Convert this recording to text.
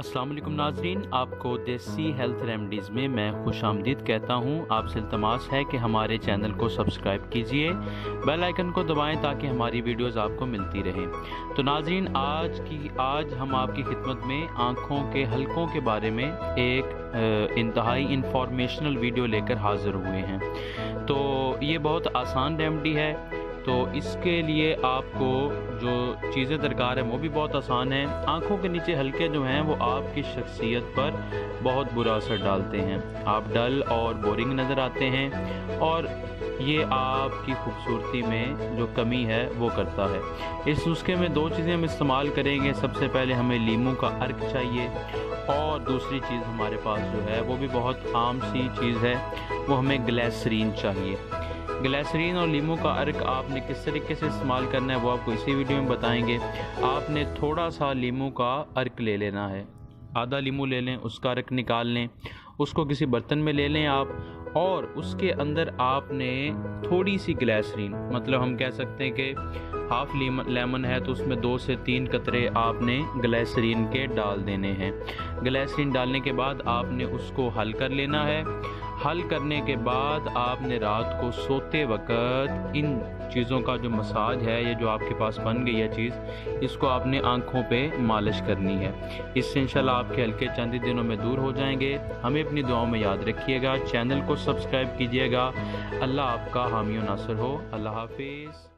अस्सलाम वालेकुम नाजरीन, आपको देसी हेल्थ रेमेडीज़ में मैं खुशामदीद कहता हूँ। आपसे इल्तमास है कि हमारे चैनल को सब्सक्राइब कीजिए, बेल आइकन को दबाएं ताकि हमारी वीडियोस आपको मिलती रहें। तो नाजरीन, आज हम आपकी खिदमत में आँखों के हलकों के बारे में एक इंतहाई इंफॉर्मेशनल वीडियो लेकर हाज़िर हुए हैं। तो ये बहुत आसान रेमेडी है, तो इसके लिए आपको जो चीज़ें दरकार है वो भी बहुत आसान है। आँखों के नीचे हल्के जो हैं वो आपकी शख्सियत पर बहुत बुरा असर डालते हैं। आप डल और बोरिंग नज़र आते हैं और ये आपकी खूबसूरती में जो कमी है वो करता है। इस नुस्खे में दो चीज़ें हम इस्तेमाल करेंगे। सबसे पहले हमें लीमू का अर्क चाहिए और दूसरी चीज़ हमारे पास जो है वो भी बहुत आम सी चीज़ है, वो हमें ग्लिसरीन चाहिए। ग्लिसरीन और लीमू का अर्क आपने किस तरीके से इस्तेमाल करना है वो आपको इसी वीडियो में बताएंगे। आपने थोड़ा सा लीमू का अर्क ले लेना है, आधा लीमू ले लें, उसका अर्क निकाल लें, उसको किसी बर्तन में ले लें आप, और उसके अंदर आपने थोड़ी सी ग्लिसरीन, मतलब हम कह सकते हैं कि हाफ लेमन है तो उसमें 2 से 3 कतरे आपने ग्लिसरीन के डाल देने हैं। ग्लिसरीन डालने के बाद आपने उसको हल कर लेना है। हल करने के बाद आपने रात को सोते वक्त इन चीज़ों का जो मसाज है, ये जो आपके पास बन गई है चीज़, इसको आपने आँखों पे मालिश करनी है। इससे इंशाल्लाह आपके हल्के चंद ही दिनों में दूर हो जाएंगे। हमें अपनी दुआओं में याद रखिएगा, चैनल को सब्सक्राइब कीजिएगा। अल्लाह आपका हामी व नासिर हो। अल्लाह हाफिज़।